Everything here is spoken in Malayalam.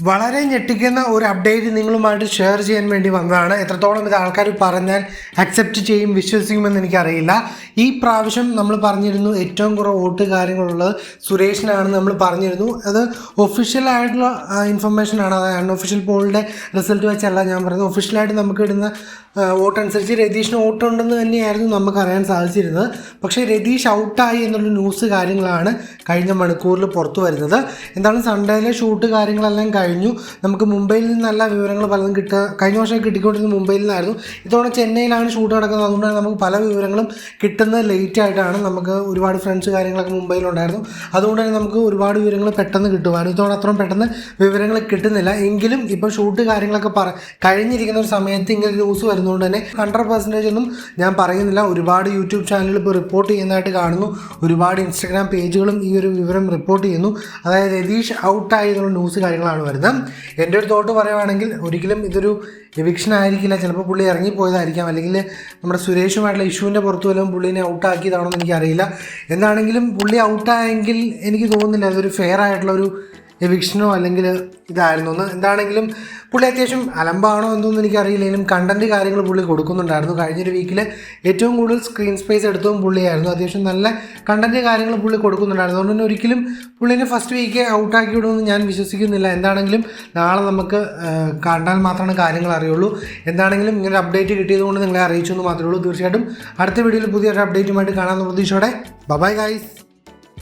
വളരെ ഞെട്ടിക്കുന്ന ഒരു അപ്ഡേറ്റ് നിങ്ങളുമായിട്ട് ഷെയർ ചെയ്യാൻ വേണ്ടി വന്നതാണ്. എത്രത്തോളം ഇത് ആൾക്കാർ പറഞ്ഞാൽ അക്സെപ്റ്റ് ചെയ്യും വിശ്വസിക്കുമെന്ന് എനിക്കറിയില്ല. ഈ പ്രാവശ്യം നമ്മൾ പറഞ്ഞിരുന്നു ഏറ്റവും കുറവ് വോട്ട് കാര്യങ്ങളുള്ളത് സുരേഷിനാണെന്ന് നമ്മൾ പറഞ്ഞിരുന്നു. അത് ഒഫീഷ്യലായിട്ടുള്ള ഇൻഫർമേഷനാണ്. അത് അൺഒഫീഷ്യൽ പോളിൻ്റെ റിസൾട്ട് വെച്ചല്ല ഞാൻ പറയുന്നത്. ഒഫീഷ്യലായിട്ട് നമുക്ക് ഇടുന്ന വോട്ട് അനുസരിച്ച് രതീഷിന് വോട്ടുണ്ടെന്ന് തന്നെയായിരുന്നു നമുക്ക് അറിയാൻ സാധിച്ചിരുന്നത്. പക്ഷേ രതീഷ് ഔട്ടായി എന്നുള്ള ന്യൂസ് കാര്യങ്ങളാണ് കഴിഞ്ഞ മണിക്കൂറിൽ പുറത്തു വരുന്നത്. എന്താണ് സൺഡേയിലെ ഷൂട്ട് കാര്യങ്ങളെല്ലാം കഴിഞ്ഞു. നമുക്ക് മുംബൈയിൽ നിന്നല്ല വിവരങ്ങൾ പലതും കഴിഞ്ഞ വർഷം കിട്ടിക്കൊണ്ടിരുന്നത് മുംബൈയിൽ നിന്നായിരുന്നു. ഇത്തവണ ചെന്നൈയിലാണ് ഷൂട്ട് നടക്കുന്നത്. അതുകൊണ്ടാണ് നമുക്ക് പല വിവരങ്ങളും കിട്ടുന്നത് ലേറ്റ് ആയിട്ടാണ്. നമുക്ക് ഒരുപാട് ഫ്രണ്ട്സ് കാര്യങ്ങളൊക്കെ മുംബൈയിലുണ്ടായിരുന്നു. അതുകൊണ്ട് തന്നെ നമുക്ക് ഒരുപാട് വിവരങ്ങൾ പെട്ടെന്ന് കിട്ടുമായിരുന്നു. ഇത്തവണ അത്രയും പെട്ടെന്ന് വിവരങ്ങൾ കിട്ടുന്നില്ല. എങ്കിലും ഇപ്പോൾ ഷൂട്ട് കാര്യങ്ങളൊക്കെ കഴിഞ്ഞിരിക്കുന്ന ഒരു സമയത്ത് ഇങ്ങനെ ന്യൂസ് വരുന്നതുകൊണ്ട് തന്നെ 100% ഒന്നും ഞാൻ പറയുന്നില്ല. ഒരുപാട് യൂട്യൂബ് ചാനലുകൾ ഇപ്പോൾ റിപ്പോർട്ട് ചെയ്യുന്നതായിട്ട് കാണുന്നു. ഒരുപാട് ഇൻസ്റ്റാഗ്രാം പേജുകളും ഈ ഒരു വിവരം റിപ്പോർട്ട് ചെയ്യുന്നു. അതായത് രതീഷ് ഔട്ടായി എന്നുള്ള ന്യൂസ് കാര്യങ്ങളാണ് വരുന്നത്. എൻ്റെ ഒരു തോട്ട് പറയുവാണെങ്കിൽ ഒരിക്കലും ഇതൊരു എവിക്ഷൻ ആയിരിക്കില്ല. ചിലപ്പോൾ പുള്ളി ഇറങ്ങിപ്പോയതായിരിക്കാം, അല്ലെങ്കിൽ നമ്മുടെ സുരേഷുമായിട്ടുള്ള ഇഷ്യൂവിൻ്റെ പുറത്ത് വല്ലതും പുള്ളീനെ ഔട്ടാക്കിയതാണോ എന്ന് എനിക്കറിയില്ല. എന്താണെങ്കിലും പുള്ളി ഔട്ടായെങ്കിൽ എനിക്ക് തോന്നുന്നില്ല അതൊരു ഫെയർ ആയിട്ടുള്ളൊരു എവിക്ഷനോ അല്ലെങ്കിൽ ഇതായിരുന്നു എന്ന്. എന്താണെങ്കിലും പുള്ളി അത്യാവശ്യം അലമ്പാണോ എന്തോന്നും എനിക്കറിയില്ലെങ്കിലും കണ്ടൻറ്റ് കാര്യങ്ങൾ പുള്ളി കൊടുക്കുന്നുണ്ടായിരുന്നു. കഴിഞ്ഞൊരു വീക്കിൽ ഏറ്റവും കൂടുതൽ സ്ക്രീൻ സ്പേസ് എടുത്തതും പുള്ളിയായിരുന്നു. അത്യാവശ്യം നല്ല കണ്ടൻറ്റ് കാര്യങ്ങൾ പുള്ളി കൊടുക്കുന്നുണ്ടായിരുന്നു. അതുകൊണ്ട് തന്നെ ഒരിക്കലും പുള്ളിനെ ഫസ്റ്റ് വീക്ക് ഔട്ടാക്കി വിടുമെന്ന് ഞാൻ വിശ്വസിക്കുന്നില്ല. എന്താണെങ്കിലും നാളെ നമുക്ക് കണ്ടാൽ മാത്രമാണ് കാര്യങ്ങൾ അറിയുള്ളൂ. എന്താണെങ്കിലും ഇങ്ങനെ അപ്ഡേറ്റ് കിട്ടിയതുകൊണ്ട് നിങ്ങളെ അറിയിച്ചു എന്ന് മാത്രമേ ഉള്ളൂ. തീർച്ചയായിട്ടും അടുത്ത വീഡിയോയിൽ പുതിയൊരു അപ്ഡേറ്റുമായിട്ട് കാണാമെന്ന പ്രതീക്ഷയോടെ ബൈ ഗൈസ്.